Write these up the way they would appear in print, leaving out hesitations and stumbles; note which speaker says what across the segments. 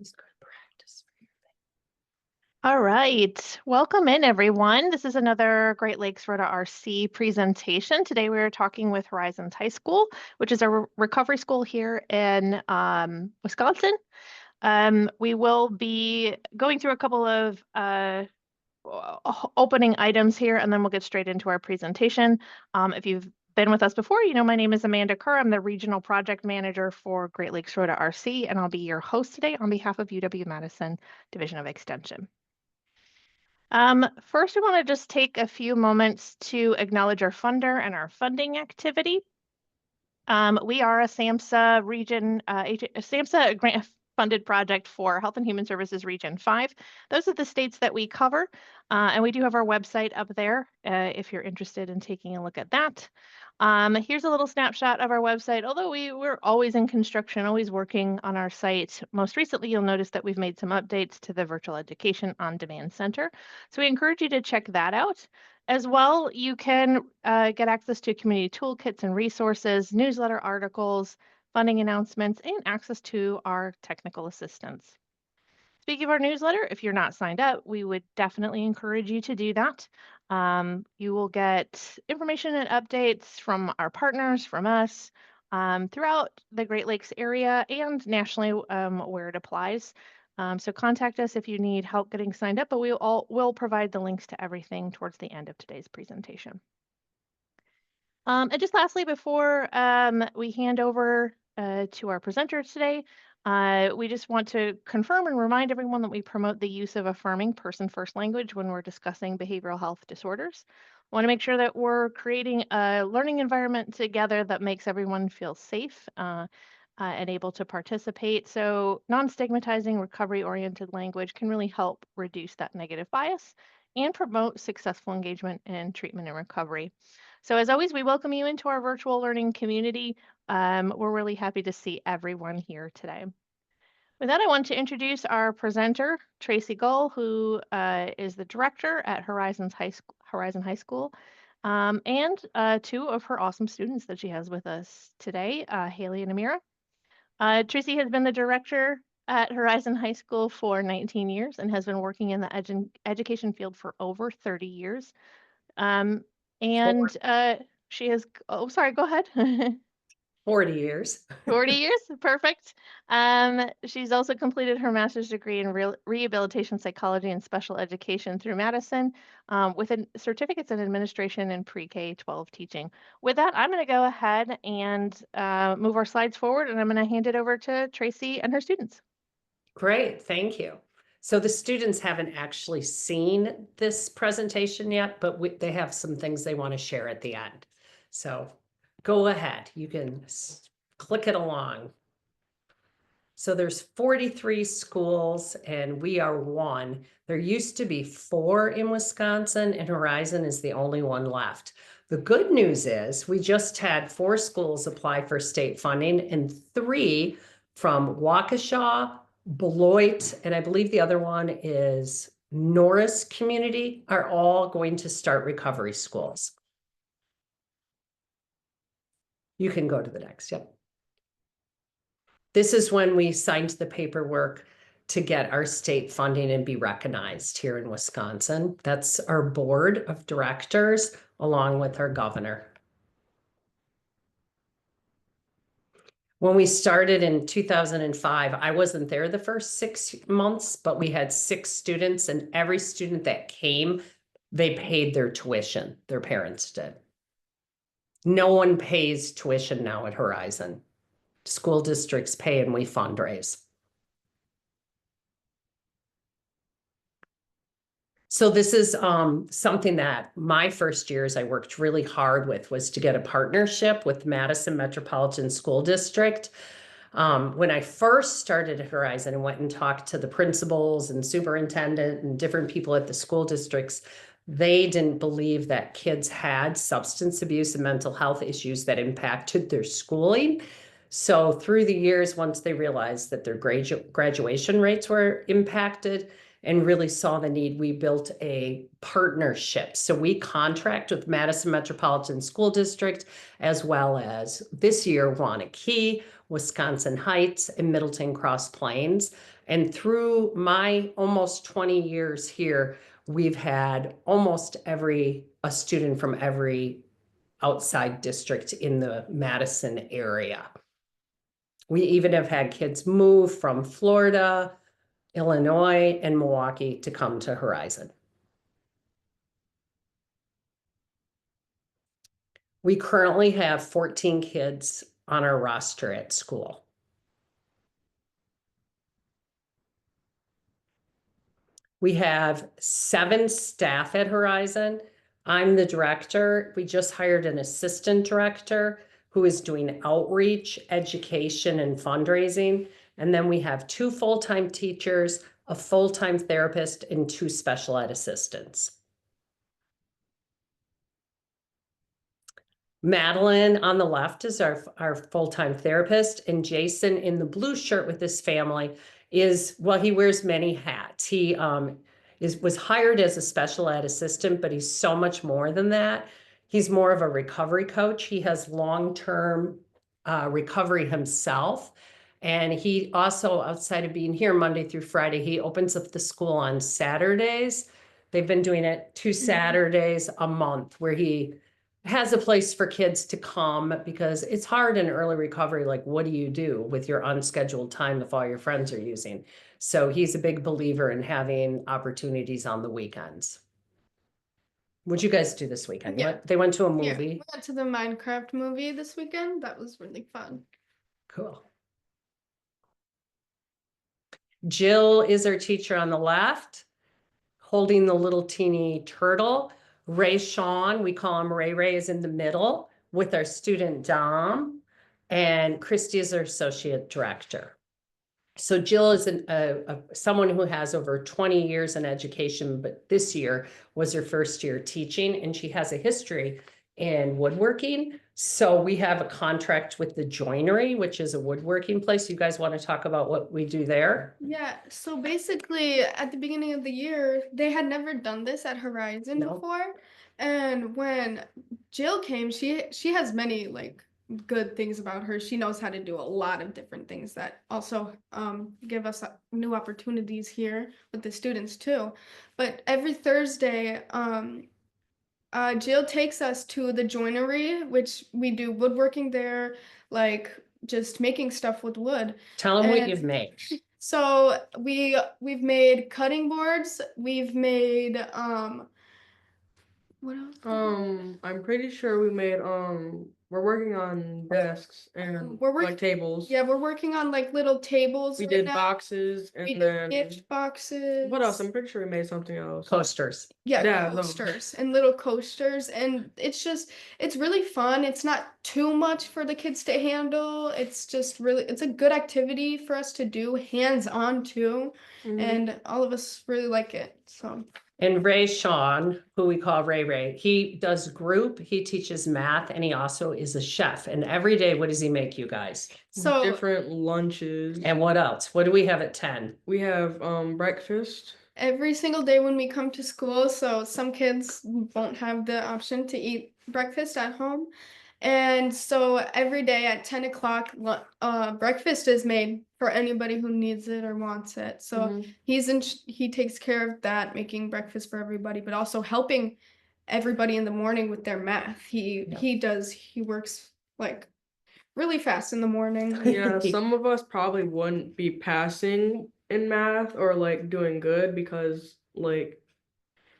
Speaker 1: is good practice for your thing.
Speaker 2: All right, welcome in everyone. This is another Great Lakes ROTA-R presentation. Today we are talking with Horizons High School, which is a recovery school here in Wisconsin. We will be going through a couple of opening items here, and then we'll get straight into our presentation. If you've been with us before, you know my name is Amanda Kerr. I'm the Regional Project Manager for Great Lakes ROTA-R, and I'll be your host today on behalf of UW-Madison Division of Extension. First, we want to just take a few moments to acknowledge our funder and our funding activity. We are a SAMHSA region, SAMHSA grant funded project for Health and Human Services Region 5. Those are the states that we cover, and we do have our website up there if you're interested in taking a look at that. Here's a little snapshot of our website. Although we're always in construction, always working on our site. Most recently, you'll notice that we've made some updates to the Virtual Education On Demand Center. So we encourage you to check that out. As well, you can get access to community toolkits and resources, newsletter articles, funding announcements, and access to our technical assistance. Speaking of our newsletter, if you're not signed up, we would definitely encourage you to do that. You will get information and updates from our partners, from us, throughout the Great Lakes area and nationally where it applies. So contact us if you need help getting signed up, but we'll provide the links to everything towards the end of today's presentation. And just lastly, before we hand over to our presenters today, we just want to confirm and remind everyone that we promote the use of affirming person-first language when we're discussing behavioral health disorders. I want to make sure that we're creating a learning environment together that makes everyone feel safe and able to participate. So non-stigmatizing, recovery-oriented language can really help reduce that negative bias and promote successful engagement in treatment and recovery. So as always, we welcome you into our virtual learning community. We're really happy to see everyone here today. With that, I want to introduce our presenter, Tracy Gull, who is the director at Horizon High School, and two of her awesome students that she has with us today, Haley and Amira. Tracy has been the director at Horizon High School for 19 years and has been working in the education field for over 30 years. She has, oh, sorry, go ahead.
Speaker 1: 40 years.
Speaker 2: 40 years, perfect. She's also completed her master's degree in rehabilitation psychology and special education through Madison with certificates in administration and pre-K 12 teaching. With that, I'm going to go ahead and move our slides forward, and I'm going to hand it over to Tracy and her students.
Speaker 1: Great, thank you. So the students haven't actually seen this presentation yet, but they have some things they want to share at the end. So go ahead, you can click it along. So there's 43 schools and we are one. There used to be 4 in Wisconsin and Horizon is the only one left. The good news is we just had 4 schools apply for state funding and 3 from Waukesha, Beloit, and I believe the other one is Norris Community are all going to start recovery schools. You can go to the next, yep. This is when we signed the paperwork to get our state funding and be recognized here in Wisconsin. That's our board of directors along with our governor. When we started in 2005, I wasn't there the first 6 months, but we had 6 students and every student that came, they paid their tuition. Their parents did. No one pays tuition now at Horizon. School districts pay and we fundraise. So this is something that my first years I worked really hard with was to get a partnership with Madison Metropolitan School District. When I first started at Horizon and went and talked to the principals and superintendent and different people at the school districts, they didn't believe that kids had substance abuse and mental health issues that impacted their schooling. So through the years, once they realized that their graduation rates were impacted, and really saw the need, we built a partnership. So we contract with Madison Metropolitan School District, as well as this year, Wanakee, Wisconsin Heights, and Middleton Cross Plains. And through my almost 20 years here, we've had almost a student from every outside district in the Madison area. We even have had kids move from Florida, Illinois, and Milwaukee to come to Horizon. We currently have 14 kids on our roster at school. We have 7 staff at Horizon. I'm the director. We just hired an assistant director who is doing outreach, education, and fundraising. And then we have 2 full-time teachers, a full-time therapist, and 2 special ed assistants. Madeline on the left is our full-time therapist, and Jason in the blue shirt with his family is, well, he wears many hats. He was hired as a special ed assistant, but he's so much more than that. He's more of a recovery coach. He has long-term recovery himself. And he also, outside of being here Monday through Friday, he opens up the school on Saturdays. They've been doing it 2 Saturdays a month, where he has a place for kids to come, because it's hard in early recovery. Like, what do you do with your unscheduled time if all your friends are using? So he's a big believer in having opportunities on the weekends. What'd you guys do this weekend?
Speaker 3: Yeah.
Speaker 1: They went to a
Speaker 3: Yeah,
Speaker 1: movie.
Speaker 3: we went to the Minecraft movie this weekend. That was really fun.
Speaker 1: Cool. Jill is our teacher on the left, holding the little teeny turtle. Ray Sean, we call him Ray Ray, is in the middle with our student Dom, and Christy is our associate director. So Jill is someone who has over 20 years in education, but this year was her first year teaching, and she has a history in woodworking. So we have a contract with the Joinery, which is a woodworking place. You guys want to talk about what we do there?
Speaker 3: Yeah, so basically at the beginning of the year, they had never done this at Horizon
Speaker 1: No.
Speaker 3: before. And when Jill came, she has many like good things about her. She knows how to do a lot of different things that also give us new opportunities here with the students too. But every Thursday, Jill takes us to the Joinery, which we do woodworking there, like just making stuff with wood.
Speaker 1: Tell them what
Speaker 3: And-
Speaker 1: you've made.
Speaker 3: So we've made cutting boards. We've made what else?
Speaker 4: I'm pretty sure we made we're working on desks and
Speaker 3: We're
Speaker 4: like tables.
Speaker 3: Yeah, we're working on like little tables.
Speaker 4: We
Speaker 3: right
Speaker 4: did
Speaker 3: now.
Speaker 4: boxes
Speaker 3: We
Speaker 4: and
Speaker 3: did
Speaker 4: then
Speaker 3: gift boxes.
Speaker 4: what else? I'm pretty sure we made something else.
Speaker 1: Coasters.
Speaker 3: Yeah,
Speaker 4: Yeah, those.
Speaker 3: coasters and little coasters, and it's really fun. It's not too much for the kids to handle. It's just it's a good activity for us to do, hands-on too,
Speaker 4: Mhm.
Speaker 3: and all of us really like it. So
Speaker 1: And Ray Sean, who we call Ray Ray, he does group, he teaches math, and he also is a chef. And every day, what does he make you guys?
Speaker 4: Different lunches.
Speaker 1: And what else? What do we have at 10?
Speaker 4: We have breakfast.
Speaker 3: every single day when we come to school, so some kids won't have the option to eat breakfast at home. And so every day at 10 o'clock, breakfast is made for anybody who needs it or wants it. So
Speaker 4: Mhm.
Speaker 3: he takes care of that, making breakfast for everybody, but also helping everybody in the morning with their math. He works like really fast in the morning.
Speaker 4: Yeah, some of us probably wouldn't be passing in math or like doing good because like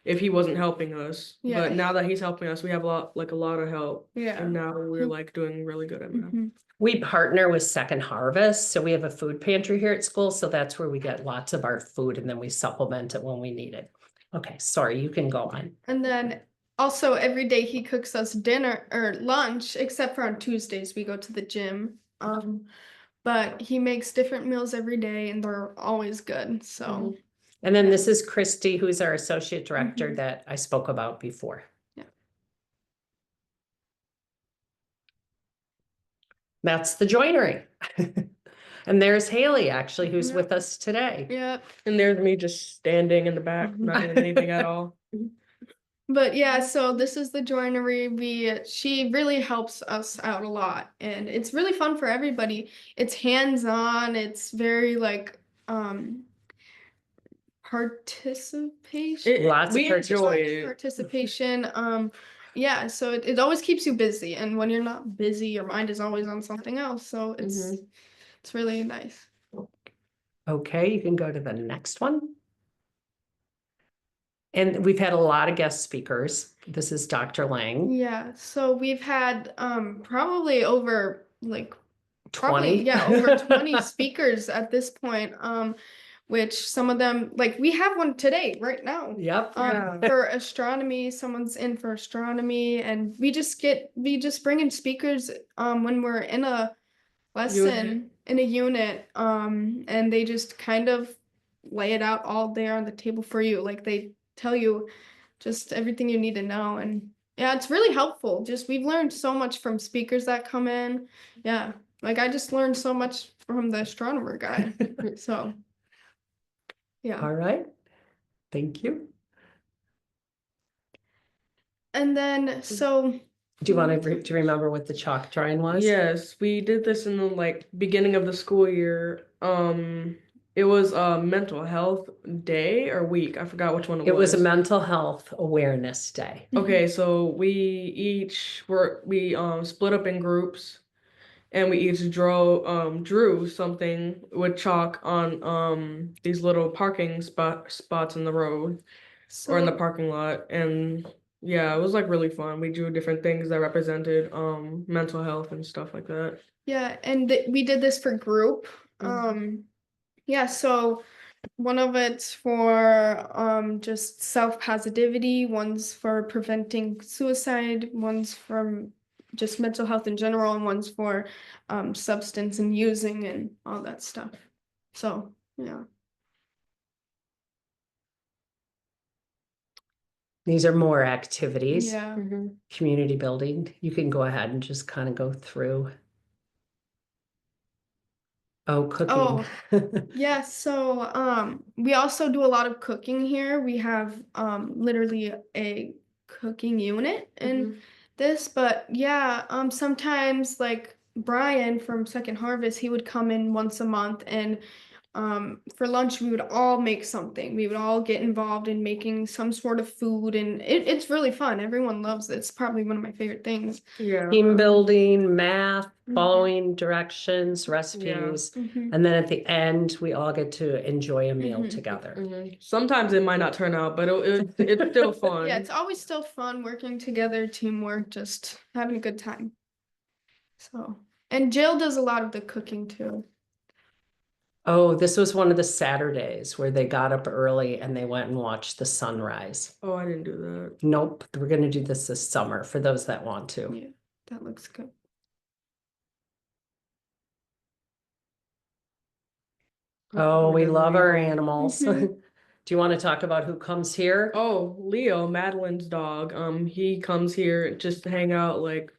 Speaker 4: if he wasn't helping us.
Speaker 3: Yeah.
Speaker 4: But now that he's helping us, we have a lot of help.
Speaker 3: Yeah.
Speaker 4: And now we're like doing really good at math.
Speaker 3: Mhm.
Speaker 1: We partner with Second Harvest. So we have a food pantry here at school. So that's where we get lots of our food, and then we supplement it when we need it. Okay, sorry, you can go on.
Speaker 3: And then also every day he cooks us dinner or lunch, except for on Tuesdays we go to the gym. But he makes different meals every day, and they're always good. So
Speaker 4: Mhm.
Speaker 1: And then this is Christy, who's our associate director
Speaker 3: Mhm.
Speaker 1: that I spoke about before.
Speaker 3: Yeah.
Speaker 1: That's the Joinery. And there's Haley, actually, who's
Speaker 3: Yeah.
Speaker 1: with us today.
Speaker 3: Yep.
Speaker 4: And there's me just standing in the back, not doing anything at all.
Speaker 3: But yeah, so this is the joinery. She really helps us out a lot, and it's really fun for everybody. It's hands-on. It's very like participation.
Speaker 1: Lots of
Speaker 4: We enjoy it.
Speaker 3: Participation. Yeah, so it always keeps you busy, and when you're not busy, your mind is always on something else. So it's really nice.
Speaker 1: Okay, you can go to the next one. And we've had a lot of guest speakers. This is Dr. Lang,
Speaker 3: Yeah, so we've had probably over like
Speaker 1: 20.
Speaker 3: over 20 speakers at this point, which some of them, like we have one today right now.
Speaker 1: Yep.
Speaker 4: Yeah.
Speaker 3: For astronomy, someone's in for astronomy, and we just bring in speakers when we're in a lesson in a unit, and they just kind of lay it out all there on the table for you. Like they tell you just everything you need to know, and yeah, it's really helpful. Just we've learned so much from speakers that come in. Yeah, like I just learned so much from the astronomer guy. So yeah.
Speaker 1: All right. Thank you.
Speaker 3: And then so
Speaker 1: Do you want to remember what the chalk drawing was?
Speaker 4: Yes, we did this in the like beginning of the school year. It was a mental health day or week. I forgot which one
Speaker 1: It was a mental health awareness day.
Speaker 4: Okay, so we split up in groups, and we each drew something with chalk on these little parking spots in the road or in the parking lot. And yeah, it was like really fun. We drew different things that represented mental health and stuff like that.
Speaker 3: Yeah, and we did this for group. Yeah, so one of it's for just self-positivity, one's for preventing suicide, one's from just mental health in general, and one's for substance and using and all that stuff. So yeah.
Speaker 1: These are more activities.
Speaker 3: Yeah.
Speaker 1: Community building. You can go ahead and just kind of go through. Oh, cooking.
Speaker 3: Yeah, so we also do a lot of cooking here. We have literally a cooking unit in this, but yeah, sometimes like Brian from Second Harvest, he would come in once a month, and for lunch we would all make something. We would all get involved in making some sort of food, and it's really fun. Everyone loves it. It's probably one of my favorite things.
Speaker 4: Yeah.
Speaker 1: Team building, math, following directions, recipes. And then at the end, we all get to enjoy a meal together.
Speaker 4: Sometimes it might not turn out, but it's still fun.
Speaker 3: Yeah, it's always still fun working together, teamwork, just having a good time. So, and Jill does a lot of the cooking too.
Speaker 1: Oh, this was one of the Saturdays where they got up early and they went and watched the sunrise.
Speaker 4: Oh, I didn't do that.
Speaker 1: Nope, we're going to do this summer for those that want to.
Speaker 3: Yeah, that looks good.
Speaker 1: Oh, we love our animals. Do you want to talk about who comes here?
Speaker 4: Oh, Leo, Madeline's dog. He comes here just to hang out like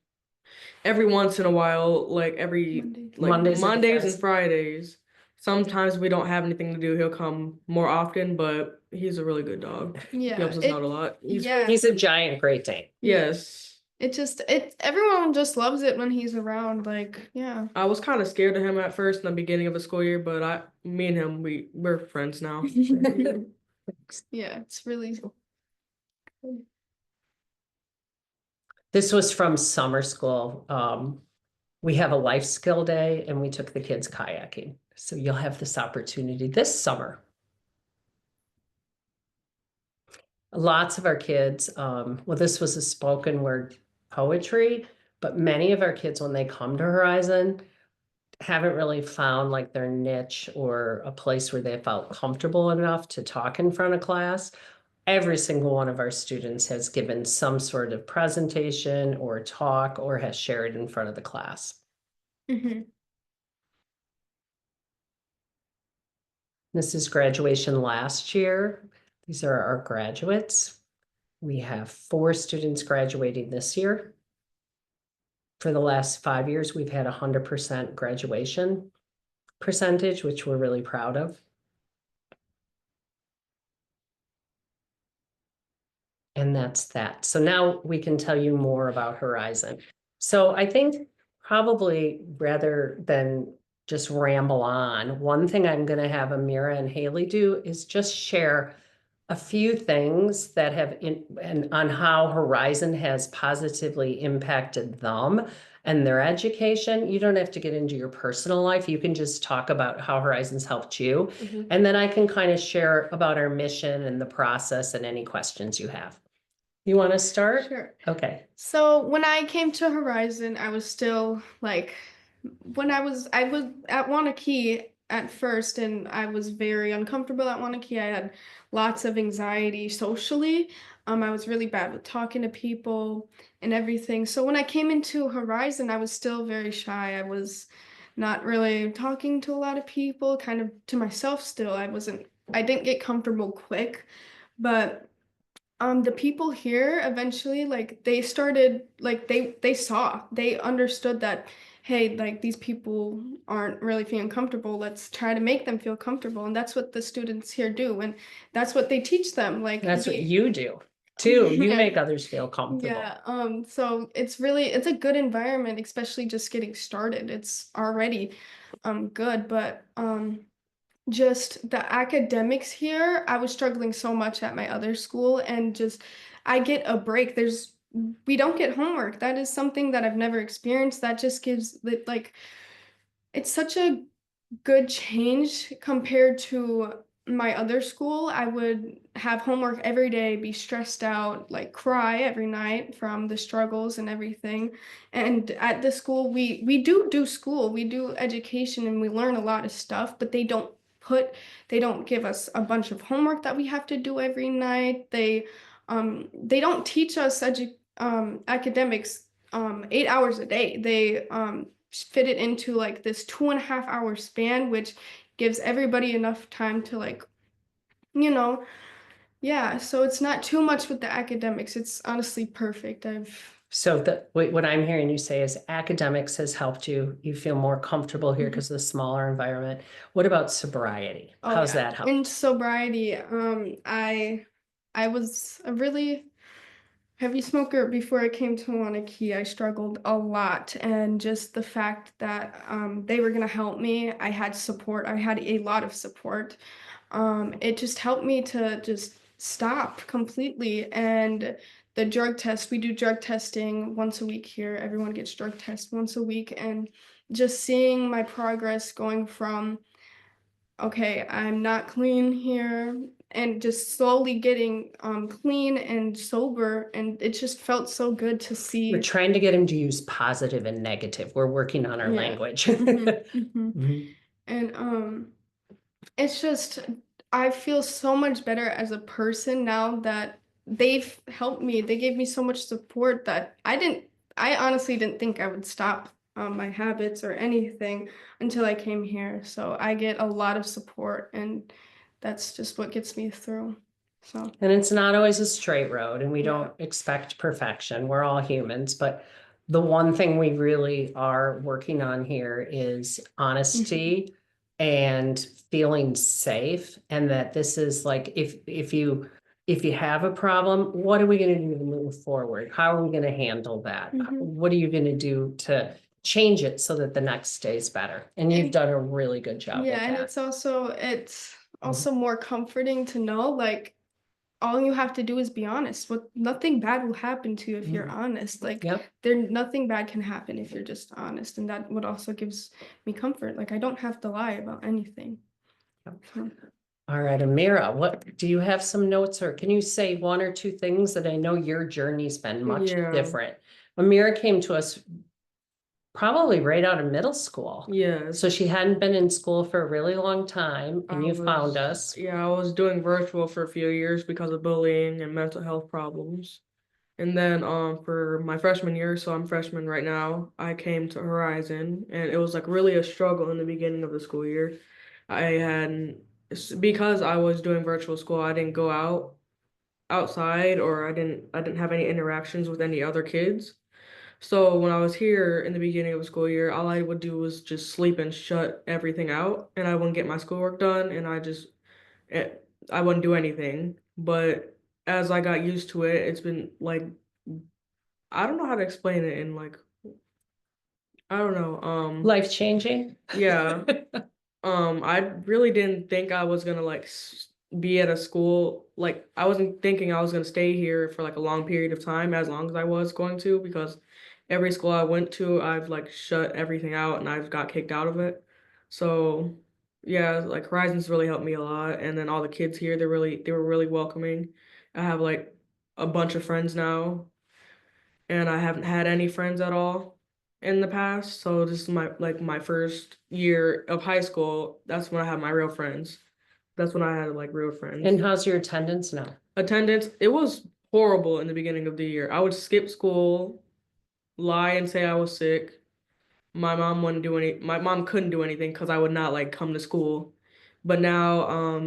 Speaker 4: every once in a while, like every
Speaker 1: Mondays
Speaker 4: and Fridays. Sometimes we don't have anything to do. He'll come more often, but he's a really good dog.
Speaker 3: Yeah,
Speaker 4: He helps us out a lot.
Speaker 1: He's a giant Great Dane.
Speaker 4: Yes.
Speaker 3: Everyone just loves it when he's around. Like, yeah.
Speaker 4: I was kind of scared of him at first in the beginning of the school year, but me and him, we're friends now.
Speaker 3: Yeah, it's really good.
Speaker 1: This was from summer school. We have a life skill day and we took the kids kayaking. So you'll have this opportunity this summer. Lots of our kids, well, this was a spoken word poetry, but many of our kids, when they come to Horizon, haven't really found like their niche or a place where they felt comfortable enough to talk in front of class. Every single one of our students has given some sort of presentation or talk or has shared in front of the class. This is graduation last year. These are our graduates. We have 4 students graduating this year. For the last 5 years, we've had 100% graduation. percentage, which we're really proud of. And that's that. So now we can tell you more about Horizon. So I think probably rather than just ramble on, one thing I'm going to have Amira and Haley do is just share a few things that have and on how Horizon has positively impacted them and their education. You don't have to get into your personal life. You can just talk about how Horizon's helped you. And then I can kind of share about our mission and the process and any questions you have. You want to start?
Speaker 3: Sure.
Speaker 1: Okay.
Speaker 3: So when I came to Horizon, I was still like, I was at Wanakee at first, and I was very uncomfortable at Wanakee. I had lots of anxiety socially. I was really bad with talking to people and everything. So when I came into Horizon, I was still very shy. I was not really talking to a lot of people, kind of to myself still. I didn't get comfortable quick, but the people here eventually, like, they started, like, they understood that, hey, like, these people aren't really feeling comfortable. Let's try to make them feel comfortable. And that's what the students here do. And that's what they teach them. Like,
Speaker 1: That's what you do too. You
Speaker 3: Yeah.
Speaker 1: make others feel comfortable.
Speaker 3: Yeah. So it's a good environment, especially just getting started. It's already good, but just the academics here, I was struggling so much at my other school, and just I get a break. We don't get homework. That is something that I've never experienced. That just gives like it's such a good change compared to my other school. I would have homework every day, be stressed out, like cry every night from the struggles and everything. And at the school, we do school, we do education, and we learn a lot of stuff, but they don't give us a bunch of homework that we have to do every night. They don't teach us academics 8 hours a day. They fit it into like this 2.5 hour span, which gives everybody enough time to, like, you know, yeah. So it's not too much with the academics. It's honestly perfect.
Speaker 1: So what I'm hearing you say is academics has helped you. You feel more comfortable here because of the smaller environment. What about sobriety?
Speaker 3: Oh,
Speaker 1: How's
Speaker 3: yeah.
Speaker 1: that help?
Speaker 3: In sobriety, I was a really heavy smoker before I came to Wanakee. I struggled a lot, and just the fact that they were gonna help me, I had support. I had a lot of support. It just helped me to just stop completely. And the drug test, we do drug testing once a week here. Everyone gets drug tests once a week, and just seeing my progress going from, okay, I'm not clean here, and just slowly getting clean and sober, and it just felt so good to see.
Speaker 1: We're trying to get him to use positive and negative. We're working on our
Speaker 3: Yeah.
Speaker 1: language.
Speaker 3: Mhm. And it's just, I feel so much better as a person now that they've helped me. They gave me so much support that I honestly didn't think I would stop my habits or anything until I came here. So I get a lot of support, and that's just what gets me through. So
Speaker 1: And it's not always a straight road, and we
Speaker 3: Yeah.
Speaker 1: don't expect perfection. We're all humans, but the one thing we really are working on here is honesty and feeling safe. And that this is like, if you have a problem, what are we going to do to move forward? How are we going to handle that? What are you going to do to change it so that the next day is better? And you've done a really good job with
Speaker 3: yeah, and
Speaker 1: that.
Speaker 3: it's also more comforting to know, like, all you have to do is be honest. Nothing bad will happen to you if you're honest. Like,
Speaker 1: Yep.
Speaker 3: nothing bad can happen if you're just honest, and that what also gives me comfort. Like, I don't have to lie about anything. So,
Speaker 1: All right, Amira, what, do you have some notes, or can you say one or two things that I know your journey's been much
Speaker 4: Yeah.
Speaker 1: different? Amira came to us probably right out of middle school.
Speaker 4: Yes.
Speaker 1: So she hadn't been in school for a really long time, and you found us.
Speaker 4: Yeah, I was doing virtual for a few years because of bullying and mental health problems. And then for my freshman year, so I'm freshman right now, I came to Horizon, and it was like really a struggle in the beginning of the school year. Because I was doing virtual school, I didn't go outside, or I didn't have any interactions with any other kids. So when I was here in the beginning of the school year, all I would do was just sleep and shut everything out, and I wouldn't get my schoolwork done, and eh, I wouldn't do anything. But as I got used to it, it's been like I don't know how to explain it in like I don't know.
Speaker 1: Life changing?
Speaker 4: Yeah. I really didn't think I was gonna like be at a school. Like I wasn't thinking I was gonna stay here for like a long period of time, as long as I was going to, because every school I went to, I've like shut everything out and I've got kicked out of it. So yeah, like Horizons really helped me a lot. And then all the kids here, they were really welcoming. I have like a bunch of friends now, and I haven't had any friends at all in the past. So this is my first year of high school. That's when I had my real friends. That's when I had like real friends.
Speaker 1: And how's your attendance now?
Speaker 4: Attendance, it was horrible in the beginning of the year. I would skip school, lie and say I was sick. My mom couldn't do anything because I would not like come to school. But now,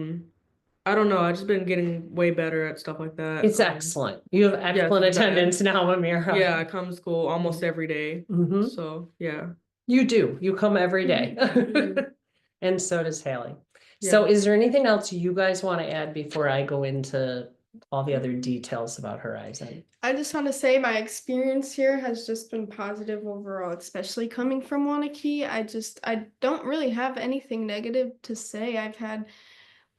Speaker 4: I don't know. I just been getting way better at stuff like that.
Speaker 1: It's excellent. You have excellent
Speaker 4: it's bad.
Speaker 1: attendance now, Amira.
Speaker 4: Yeah, I come to school almost every day.
Speaker 1: Mhm.
Speaker 4: So yeah.
Speaker 1: You do. You come every day.
Speaker 4: Mhm.
Speaker 1: And so does Haley. So
Speaker 4: Yeah.
Speaker 1: is there anything else you guys want to add before I go into all the other details about Horizon?
Speaker 3: I just want to say my experience here has just been positive overall, especially coming from Wanakee. I don't really have anything negative to say. I've had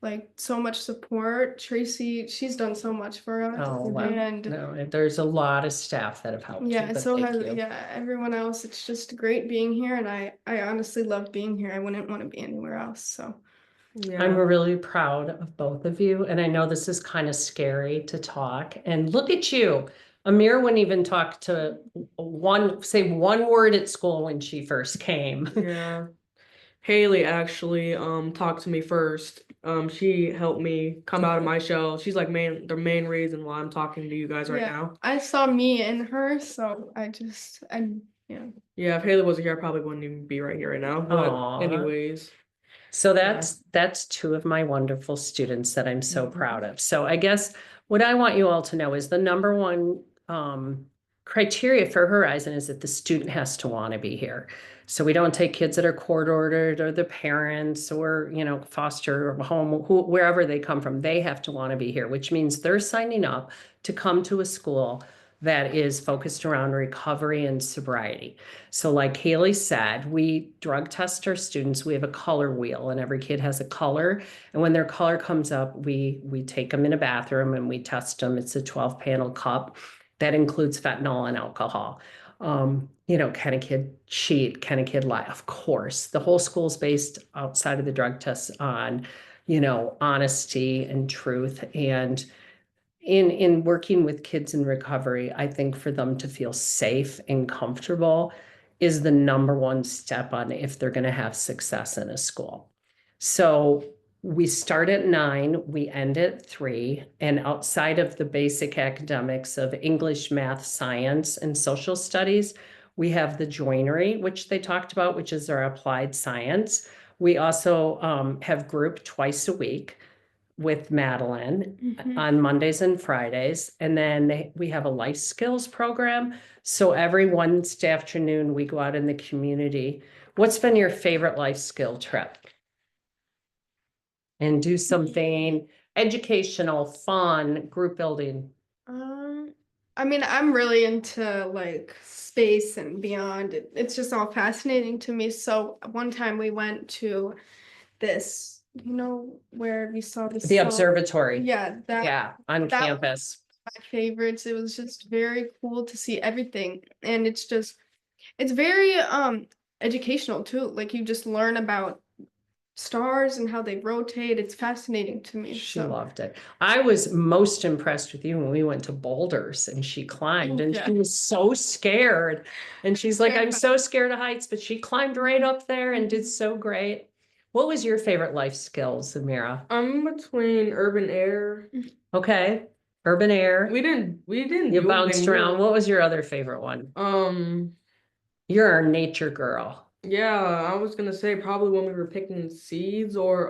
Speaker 3: like so much support. Tracy, she's done so much for us.
Speaker 1: Oh, wow.
Speaker 3: And
Speaker 1: No, there's a lot of staff that have helped you,
Speaker 3: yeah,
Speaker 1: but
Speaker 3: so
Speaker 1: thank
Speaker 3: has
Speaker 1: you.
Speaker 3: everyone else. It's just great being here, and I honestly love being here. I wouldn't want to be anywhere else. So
Speaker 1: I'm
Speaker 4: Yeah.
Speaker 1: really proud of both of you, and I know this is kind of scary to talk. And look at you. Amir wouldn't even talk to say one word at school when she first came.
Speaker 4: Yeah. Haley actually talked to me first. She helped me come out of my shell. She's like the main reason why I'm talking to you guys right
Speaker 3: yeah,
Speaker 4: now.
Speaker 3: I saw me in her, so yeah.
Speaker 4: Yeah, if Haley wasn't here, I probably wouldn't even be right here right now. But
Speaker 1: Aw.
Speaker 4: anyways.
Speaker 1: So that's two of my wonderful students that I'm so proud of. So I guess what I want you all to know is the number one criteria for Horizon is that the student has to want to be here. So we don't take kids that are court ordered or the parents or, foster home, wherever they come from. They have to want to be here, which means they're signing up to come to a school that is focused around recovery and sobriety. So like Haley said, we drug test our students. We have a color wheel and every kid has a color. And when their color comes up, we take them in a bathroom and we test them. It's a 12-panel cup that includes fentanyl and alcohol. Can a kid cheat? Can a kid lie? Of course. The whole school's based outside of the drug tests on, honesty and truth. And in working with kids in recovery, I think for them to feel safe and comfortable is the number one step on if they're going to have success in a school. So we start at 9, we end at 3, and outside of the basic academics of English, math, science, and social studies, we have the joinery, which they talked about, which is our applied science. We also have group twice a week with Madeline on Mondays and Fridays. And then we have a life skills program. So every Wednesday afternoon, we go out in the community. What's been your favorite life skill trip? And do something educational, fun, group building.
Speaker 3: I mean, I'm really into like space and beyond. It's just all fascinating to me. So one time we went to this, where we saw the
Speaker 1: The
Speaker 3: sun.
Speaker 1: observatory.
Speaker 3: Yeah,
Speaker 1: On
Speaker 3: that
Speaker 1: campus.
Speaker 3: my favorites. It was just very cool to see everything. And it's very educational too. Like you just learn about stars and how they rotate. It's fascinating to me.
Speaker 1: She
Speaker 3: So
Speaker 1: loved it. I was most impressed with you when we went to Boulders and she climbed and
Speaker 3: Yeah.
Speaker 1: she was so scared. And she's like, I'm so scared of heights, but she climbed right up there and did so great. What was your favorite life skills, Amira?
Speaker 4: I'm between urban air.
Speaker 1: Okay. Urban air.
Speaker 4: We didn't
Speaker 1: You
Speaker 4: do
Speaker 1: bounced
Speaker 4: anything
Speaker 1: around.
Speaker 4: new.
Speaker 1: What was your other favorite one? You're our nature girl.
Speaker 4: Yeah, I was gonna say probably when we were picking seeds or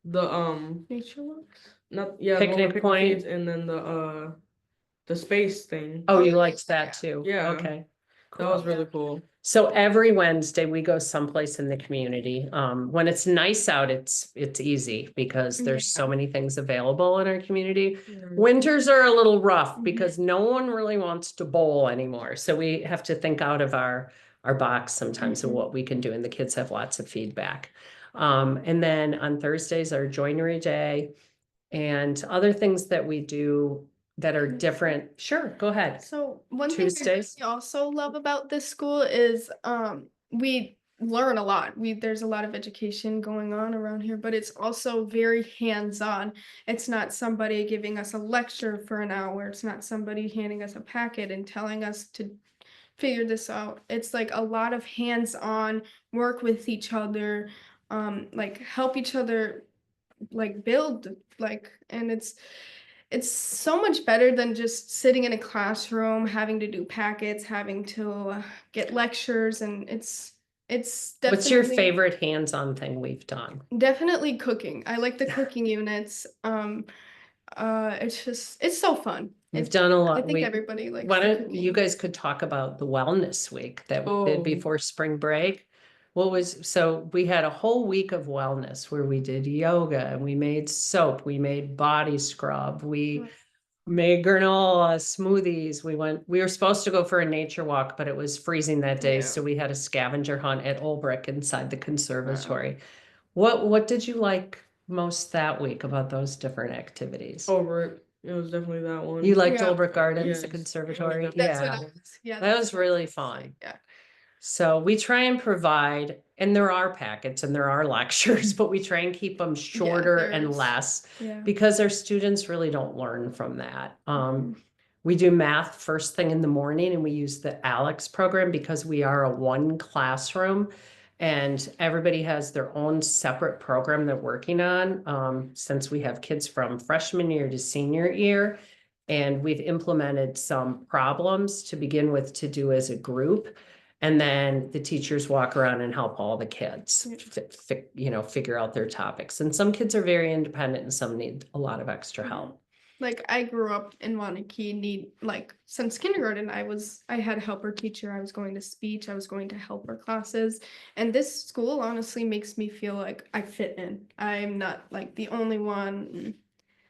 Speaker 4: the
Speaker 3: nature walks.
Speaker 4: not yeah, the one
Speaker 1: Picnic
Speaker 4: we're picking
Speaker 1: point.
Speaker 4: seeds and then the space thing.
Speaker 1: Oh,
Speaker 3: Oh,
Speaker 1: you
Speaker 3: yeah.
Speaker 1: liked that too?
Speaker 4: Yeah.
Speaker 1: Okay.
Speaker 4: That was
Speaker 1: Cool.
Speaker 4: really cool.
Speaker 1: So every Wednesday we go someplace in the community. When it's nice out, it's easy because there's so
Speaker 3: Yeah.
Speaker 1: many things available in our community.
Speaker 4: Mhm.
Speaker 1: Winters are a little rough
Speaker 3: Mhm.
Speaker 1: because no one really wants to bowl anymore. So we have to think out of our box sometimes of
Speaker 3: Mhm.
Speaker 1: what we can do, and the kids have lots of feedback. And then on Thursdays our joinery day and other things that we do that are different. Sure, go ahead.
Speaker 3: So one thing I
Speaker 1: Tuesdays?
Speaker 3: really also love about this school is we learn a lot. There's a lot of education going on around here, but it's also very hands-on. It's not somebody giving us a lecture for an hour. It's not somebody handing us a packet and telling us to figure this out. It's like a lot of hands-on work with each other, like help each other like build and it's so much better than just sitting in a classroom, having to do packets, having to get lectures, and it's
Speaker 1: What's your
Speaker 3: definitely
Speaker 1: favorite hands-on thing we've done?
Speaker 3: definitely cooking. I like the cooking units. It's so fun.
Speaker 1: We've done a
Speaker 3: I
Speaker 1: lot.
Speaker 3: think everybody likes
Speaker 1: Why
Speaker 3: the
Speaker 1: don't you
Speaker 3: cooking.
Speaker 1: guys could talk about the wellness week that we did
Speaker 4: Oh.
Speaker 1: before spring break? So we had a whole week of wellness where we did yoga and we made soap, we made body scrub, we
Speaker 3: Right.
Speaker 1: made granola smoothies. We were supposed to go for a nature walk, but it was freezing that day.
Speaker 3: Yeah.
Speaker 1: So we had a scavenger hunt at Olbrich inside the
Speaker 3: Wow.
Speaker 1: conservatory. What did you like most that week about those different activities?
Speaker 4: Over it. It was definitely that one.
Speaker 1: You liked
Speaker 3: Yeah.
Speaker 1: Olbrich Gardens,
Speaker 4: Yes.
Speaker 1: the conservatory?
Speaker 4: That's
Speaker 3: That's what
Speaker 1: Yeah,
Speaker 3: I was. Yeah,
Speaker 1: that
Speaker 3: that's
Speaker 1: was
Speaker 3: what I
Speaker 1: really
Speaker 3: gonna say.
Speaker 1: fun.
Speaker 3: Yeah.
Speaker 1: So we try and provide, and there are packets and there are lectures, but we try and keep them shorter and
Speaker 3: there's-
Speaker 1: less
Speaker 3: Yeah.
Speaker 1: because our students really don't learn from that.
Speaker 3: Mhm.
Speaker 1: We do math first thing in the morning and we use the Alex program because we are a one classroom and everybody has their own separate program they're working on. Since we have kids from freshman year to senior year, and we've implemented some problems to begin with to do as a group. And then the teachers walk around and help all the kids, figure out their topics. And some kids are very independent and some need a lot of extra help.
Speaker 3: Like I grew up in Wanakee, since kindergarten I had a helper teacher. I was going to speech, I was going to helper classes, and this school honestly makes me feel like I fit in. I'm not like the only one.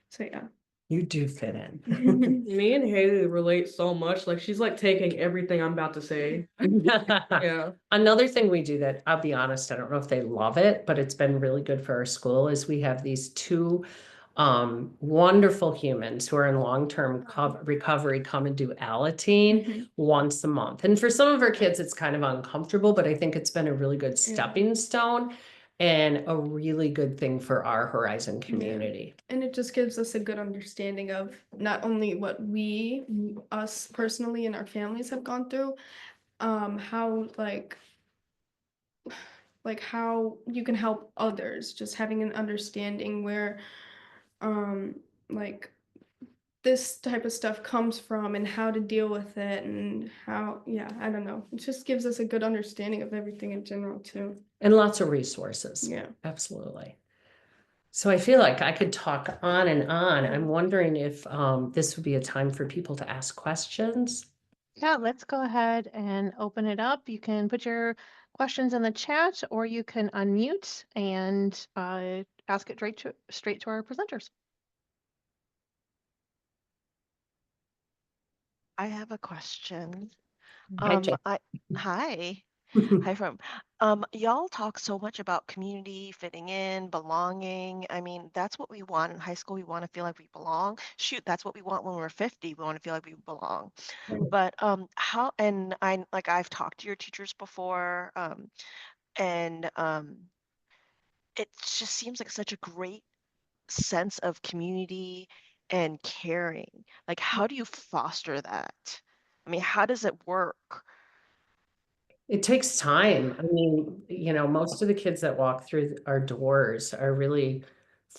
Speaker 3: So yeah.
Speaker 1: You do fit in.
Speaker 4: Me and Haley relate so much. Like she's like taking everything I'm about to say. Yeah.
Speaker 1: Another thing we do that, I'll be honest, I don't know if they love it, but it's been really good for our school is we have these two wonderful humans who are in long-term recovery come and do Alateen
Speaker 3: Mhm.
Speaker 1: once a month. And for some of our kids, it's kind of uncomfortable, but I think it's been a really good stepping stone and a really good thing for our Horizon community.
Speaker 3: And it just gives us a good understanding of not only what us personally and our families have gone through, how how you can help others, just having an understanding where like this type of stuff comes from and how to deal with it and how, I don't know. It just gives us a good understanding of everything in general too.
Speaker 1: And lots of resources.
Speaker 3: Yeah.
Speaker 1: Absolutely. So I feel like I could talk on and on. I'm wondering if this would be a time for people to ask questions.
Speaker 2: Yeah, let's go ahead and open it up. You can put your questions in the chat or you can unmute and ask it straight to our presenters.
Speaker 5: I have a question.
Speaker 1: Hi, Jen.
Speaker 5: Hi. Hi from y'all talk so much about community, fitting in, belonging. I mean, that's what we want in high school. We want to feel like we belong. Shoot, that's what we want when we're 50. We want to feel like we belong. But how and I've talked to your teachers before, and it just seems like such a great sense of community and caring. Like, how do you foster that? I mean, how does it work?
Speaker 1: It takes time. I mean, most of the kids that walk through our doors are really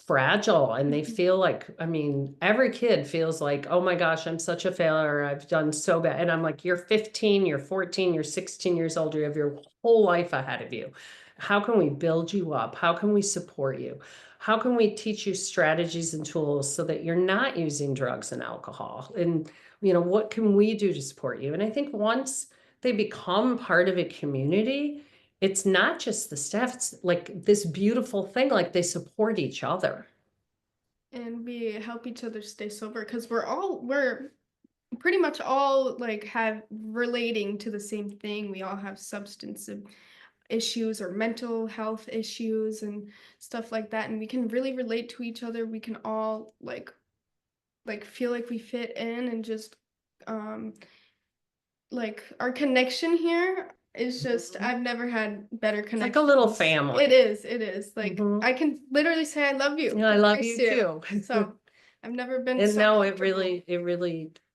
Speaker 1: fragile and they feel like, I mean, every kid feels like, oh my gosh, I'm such a failure. I've done so bad. And I'm like, you're 15, you're 14, you're 16 years old. You have your whole life ahead of you. How can we build you up? How can we support you? How can we teach you strategies and tools so that you're not using drugs and alcohol? And you know, what can we do to support you? And I think once they become part of a community, it's not just the staff, it's like this beautiful thing, like they support each other.
Speaker 3: And we help each other stay sober because we're pretty much all like have relating to the same thing. We all have substance issues or mental health issues and stuff like that, and we can really relate to each other. We can all like feel like we fit in, and just like our connection here is just,
Speaker 1: Mhm.
Speaker 3: I've never had better
Speaker 1: It's like a little
Speaker 3: connections.
Speaker 1: family.
Speaker 3: It is like
Speaker 1: Mhm.
Speaker 3: I can literally say I love you.
Speaker 1: Yeah, I love
Speaker 3: embrace
Speaker 1: you too.
Speaker 3: So I've never been
Speaker 1: And
Speaker 3: so
Speaker 1: no,
Speaker 3: comfortable.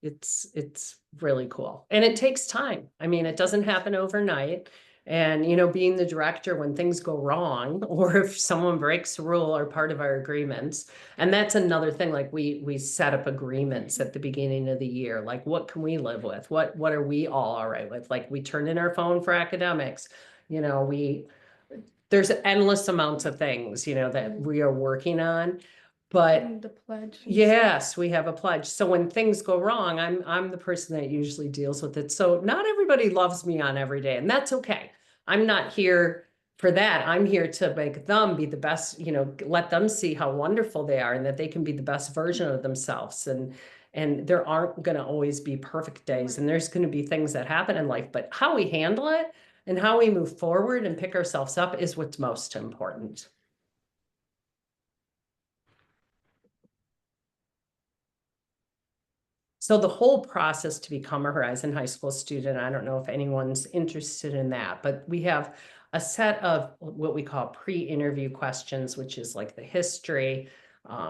Speaker 1: it's really cool. And it takes time. I mean, it doesn't happen overnight. And, you know, being the director, when things go wrong, or if someone breaks a rule, are part of our agreements. And that's another thing, like we set up agreements at the beginning of the year. Like, what can we live with? What are we all right with? Like, we turn in our phone for academics. You know, there's endless amounts of things, you know, that we are working on. But
Speaker 3: And the pledge. And
Speaker 1: yes, we have a pledge. So when things go wrong, I'm the person that usually deals with it. So not everybody loves me on every day, and that's okay. I'm not here for that. I'm here to make them be the best, you know, let them see how wonderful they are and that they can be the best version of themselves. And there aren't going to always be perfect days, and there's going to be things that happen in life, but how we handle it and how we move forward and pick ourselves up is what's most important. So the whole process to become a Horizon High School student, I don't know if anyone's interested in that, but we have a set of what we call pre-interview questions, which is like the history,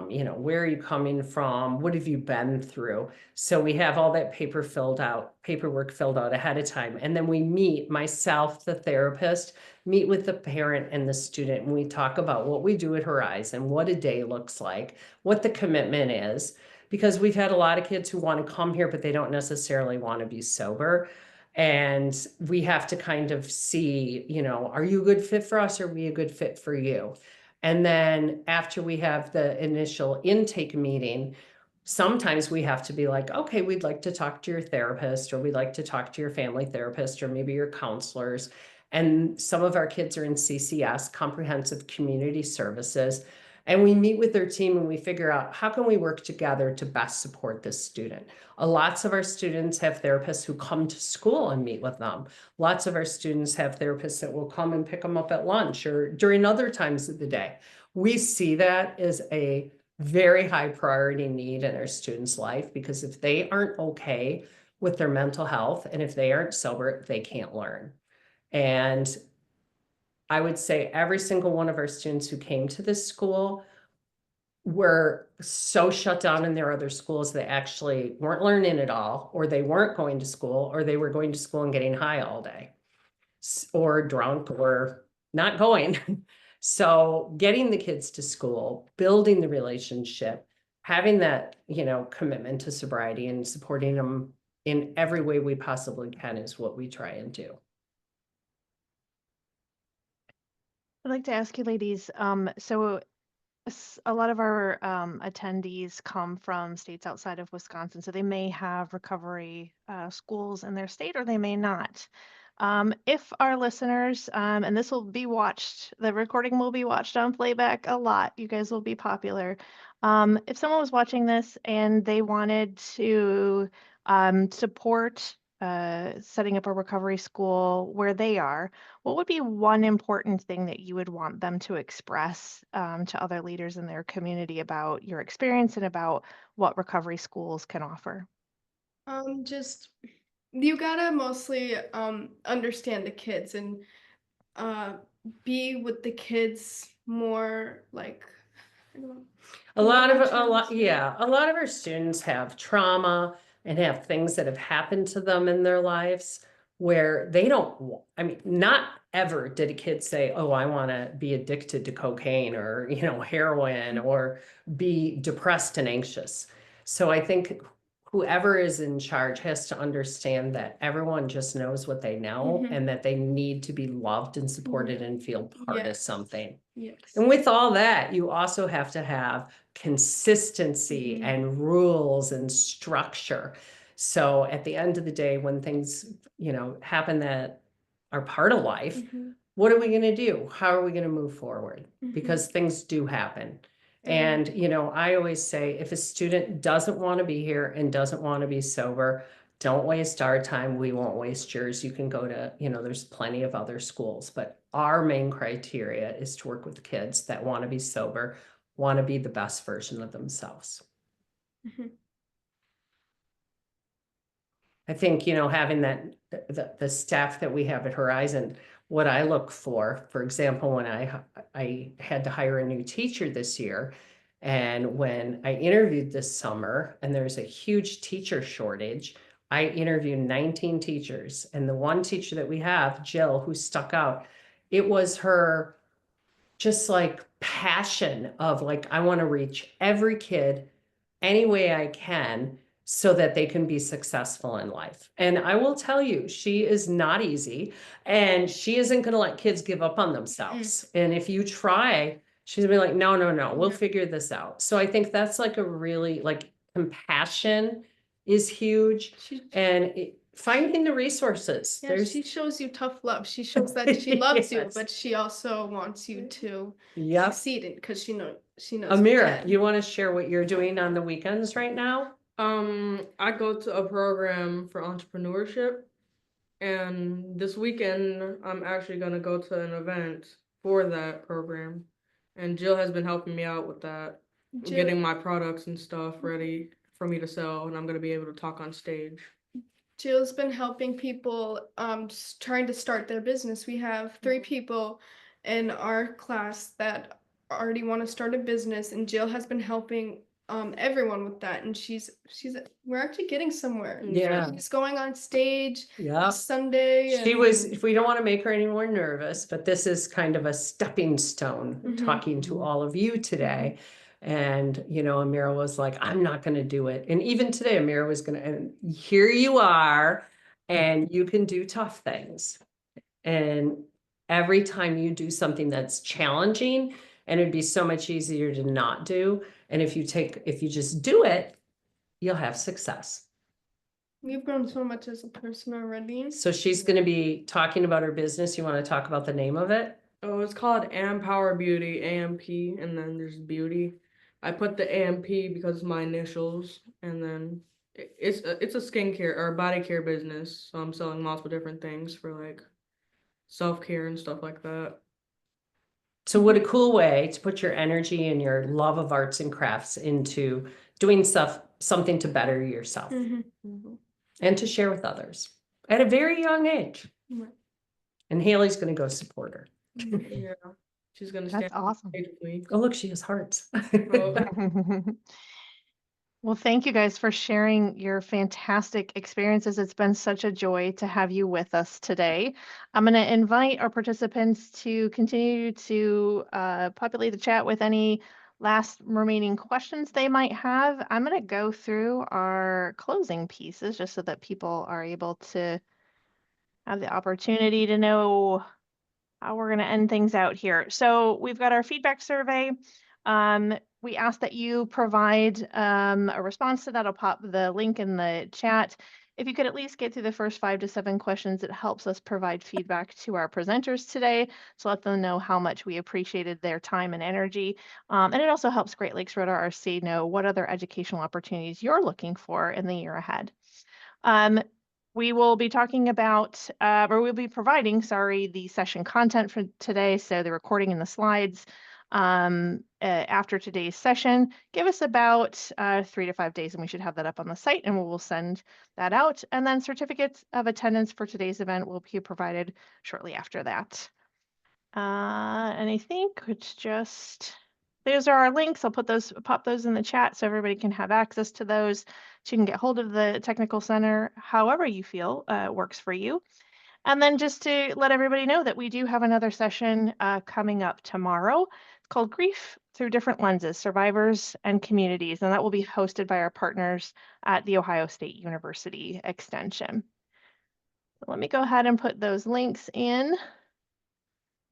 Speaker 1: you know, where are you coming from? What have you been through? So we have all that paperwork filled out ahead of time. And then we meet, myself, the therapist, meet with the parent and the student, and we talk about what we do at Horizon, what a day looks like, what the commitment is. Because we've had a lot of kids who want to come here, but they don't necessarily want to be sober. And we have to kind of see, you know, are you a good fit for us? Or are we a good fit for you? And then after we have the initial intake meeting, sometimes we have to be like, okay, we'd like to talk to your therapist, or we'd like to talk to your family therapist, or maybe your counselors. And some of our kids are in CCS, Comprehensive Community Services. And we meet with their team and we figure out how can we work together to best support this student. Lots of our students have therapists who come to school and meet with them. Lots of our students have therapists that will come and pick them up at lunch or during other times of the day. We see that as a very high priority need in our students' life, because if they aren't okay with their mental health and if they aren't sober, they can't learn. And I would say every single one of our students who came to this school were so shut down in their other schools, they actually weren't learning at all, or they weren't going to school, or they were going to school and getting high all day, or drunk, or not going. So getting the kids to school, building the relationship, having that, you know, commitment to sobriety and supporting them in every way we possibly can is what we try and do.
Speaker 2: I'd like to ask you ladies, so a lot of our attendees come from states outside of Wisconsin, so they may have recovery schools in their state, or they may not. If our listeners, and this will be watched, the recording will be watched on playback a lot, you guys will be popular. If someone was watching this and they wanted to support setting up a recovery school where they are, what would be one important thing that you would want them to express to other leaders in their community about your experience and about what recovery schools can offer?
Speaker 3: just you gotta mostly understand the kids and be with the kids more, like, I don't know,
Speaker 1: A lot of our students have trauma and have things that have happened to them in their lives where they don't, I mean, not ever did a kid say, oh, I want to be addicted to cocaine or, you know, heroin, or be depressed and anxious. So I think whoever is in charge has to understand that everyone just knows what they know, and that they need to be loved and supported and feel part of
Speaker 3: Yes.
Speaker 1: something.
Speaker 3: Yes.
Speaker 1: And with all that, you also have to have consistency and rules and structure. So at the end of the day, when things, happen that are part of life, what are we going to do? How are we going to move forward? Because things do happen. And, I always say if a student doesn't want to be here and doesn't want to be sober, don't waste our time. We won't waste yours. You can go to, there's plenty of other schools, but our main criteria is to work with kids that want to be sober, want to be the best version of themselves. I think, having the staff that we have at Horizon, what I look for example, when I had to hire a new teacher this year, and when I interviewed this summer, and there's a huge teacher shortage, I interviewed 19 teachers, and the one teacher that we have, Jill, who stuck out, it was her just like passion of like, I want to reach every kid any way I can so that they can be successful in life. And I will tell you, she is not easy, and she isn't going to let kids give up on themselves. And if you try, she's gonna be like, no, we'll figure this out. So I think that's like a really like compassion is huge, and finding the resources.
Speaker 3: Yeah, she shows you tough love. She shows that she loves you,
Speaker 1: Yes.
Speaker 3: but she also wants you to
Speaker 1: Yep.
Speaker 3: succeed it because she knows
Speaker 1: Amira,
Speaker 3: can.
Speaker 1: you want to share what you're doing on the weekends right now?
Speaker 4: I go to a program for entrepreneurship, and this weekend I'm actually gonna go to an event for that program. And Jill has been helping me out with that, getting my products and stuff ready for me to sell, and I'm gonna be able to talk on stage.
Speaker 3: Jill's been helping people trying to start their business. We have 3 people in our class that already want to start a business, and Jill has been helping everyone with that, and we're actually getting somewhere.
Speaker 1: Yeah.
Speaker 3: She's going on stage
Speaker 1: Yeah.
Speaker 3: Sunday.
Speaker 1: She was, if we don't want to make her any more nervous, but this is kind of a stepping stone talking to all of you today. And, Amira was like, I'm not going to do it. And even today, Amira was going to, and here you are, and you can do tough things. And every time you do something that's challenging, and it'd be so much easier to not do. And if you just do it, you'll have success.
Speaker 3: We've grown so much as a person already.
Speaker 1: So she's going to be talking about her business. You want to talk about the name of it?
Speaker 4: Oh, it's called Ampower Beauty, AMP, and then there's beauty. I put the AMP because it's my initials, and then it's a skincare or body care business. So I'm selling multiple different things for like self-care and stuff like that.
Speaker 1: So what a cool way to put your energy and your love of arts and crafts into doing something to better yourself and to share with others at a very young age. And Haley's going to go support her.
Speaker 4: Yeah, she's gonna stand
Speaker 2: That's awesome.
Speaker 4: with me.
Speaker 1: Oh, look, she has hearts.
Speaker 2: Well, thank you guys for sharing your fantastic experiences. It's been such a joy to have you with us today. I'm going to invite our participants to continue to populate the chat with any last remaining questions they might have. I'm going to go through our closing pieces just so that people are able to have the opportunity to know how we're going to end things out here. So we've got our feedback survey. We ask that you provide a response to that. I'll pop the link in the chat. If you could at least get through the first 5 to 7 questions, it helps us provide feedback to our presenters today to let them know how much we appreciated their time and energy. And it also helps Great Lakes ROTA-RC know what other educational opportunities you're looking for in the year ahead. We will be talking about, or we'll be providing, the session content for today. So the recording and the slides after today's session. Give us about 3 to 5 days and we should have that up on the site, and we will send that out. And then certificates of attendance for today's event will be provided shortly after that. And I think it's just, those are our links. I'll pop those in the chat so everybody can have access to those. So you can get hold of the technical center however you feel works for you. And then just to let everybody know that we do have another session coming up tomorrow. It's called Grief Through Different Lenses, Survivors and Communities. And that will be hosted by our partners at The Ohio State University Extension. So let me go ahead and put those links in.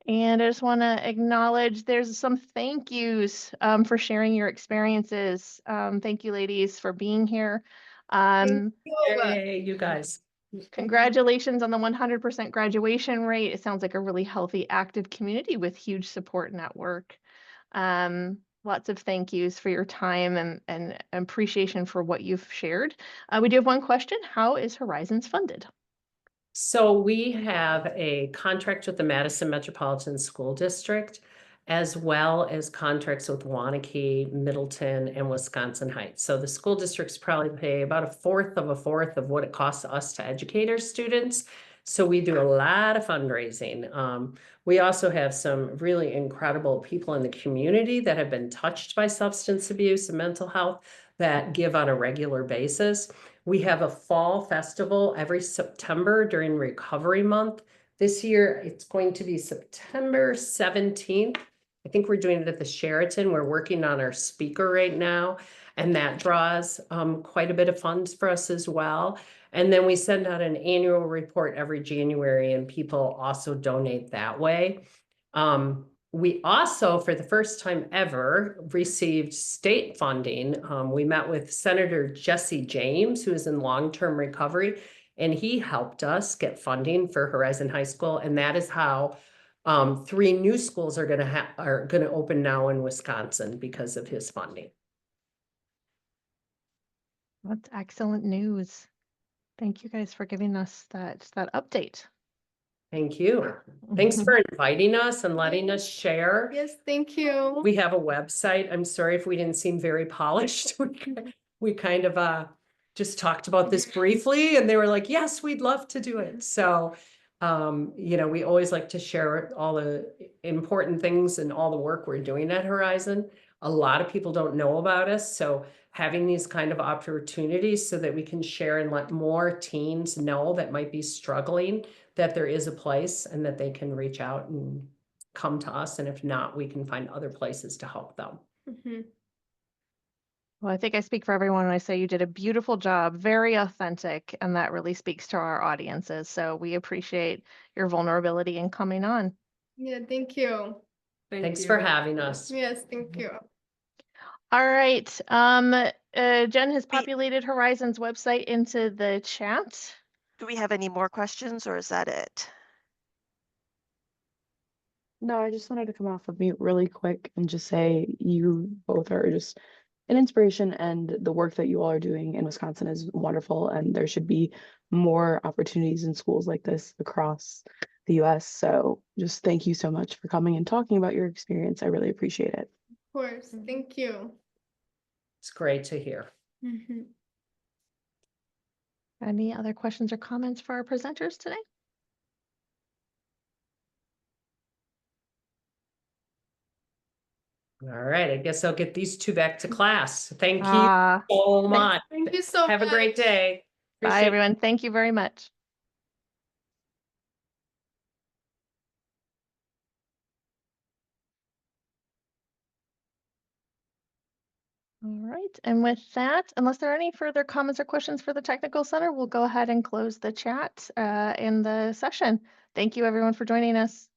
Speaker 2: And I just want to acknowledge there's some thank yous for sharing your experiences. Thank you, ladies, for being here.
Speaker 1: Yay, you guys.
Speaker 2: Congratulations on the 100% graduation rate. It sounds like a really healthy, active community with huge support network. Lots of thank yous for your time and appreciation for what you've shared. We do have one question. How is Horizons funded?
Speaker 1: So we have a contract with the Madison Metropolitan School District, as well as contracts with Waunakee, Middleton, and Wisconsin Heights. So the school districts probably pay about a fourth of what it costs us to educate our students. So we do a lot of fundraising. We also have some really incredible people in the community that have been touched by substance abuse and mental health that give on a regular basis. We have a fall festival every September during Recovery Month. This year, it's going to be September 17th. I think we're doing it at the Sheraton. We're working on our speaker right now, and that draws quite a bit of funds for us as well. And then we send out an annual report every January, and people also donate that way. We also, for the first time ever, received state funding. We met with Senator Jesse James, who is in long-term recovery, and he helped us get funding for Horizon High School. And that is how 3 new schools are gonna open now in Wisconsin because of his funding.
Speaker 2: That's excellent news. Thank you guys for giving us that update.
Speaker 1: Thank you. Thanks for inviting us and letting us share.
Speaker 3: Yes, thank you.
Speaker 1: We have a website. I'm sorry if we didn't seem very polished. We kind of just talked about this briefly and they were like, yes, we'd love to do it. So, you know, we always like to share all the important things and all the work we're doing at Horizon. A lot of people don't know about us. So having these kind of opportunities so that we can share and let more teens know that might be struggling, that there is a place and that they can reach out and come to us. And if not, we can find other places to help them.
Speaker 3: Mhm.
Speaker 2: Well, I think I speak for everyone when I say you did a beautiful job, very authentic, and that really speaks to our audiences. So we appreciate your vulnerability in coming on.
Speaker 3: Yeah, thank you.
Speaker 1: Thanks for having us.
Speaker 3: Yes, thank you.
Speaker 2: All right. Jen has populated Horizon's website into the chat.
Speaker 5: Do we have any more questions or is that it?
Speaker 6: No, I just wanted to come off of mute really quick and just say you both are just an inspiration, and the work that you all are doing in Wisconsin is wonderful, and there should be more opportunities in schools like this across the US. So just thank you so much for coming and talking about your experience. I really appreciate it.
Speaker 3: Of course, thank you.
Speaker 1: It's great to hear.
Speaker 3: Mhm.
Speaker 2: Any other questions or comments for our presenters today?
Speaker 1: All right, I guess I'll get these 2 back to class. Thank you
Speaker 2: Ah,
Speaker 1: so much.
Speaker 3: Thank you so much.
Speaker 1: Have a great day.
Speaker 2: bye,
Speaker 1: Appreciate it.
Speaker 2: everyone. Thank you very much. All right, and with that, unless there are any further comments or questions for the Technical Center, we'll go ahead and close the chat in the session. Thank you, everyone, for joining us.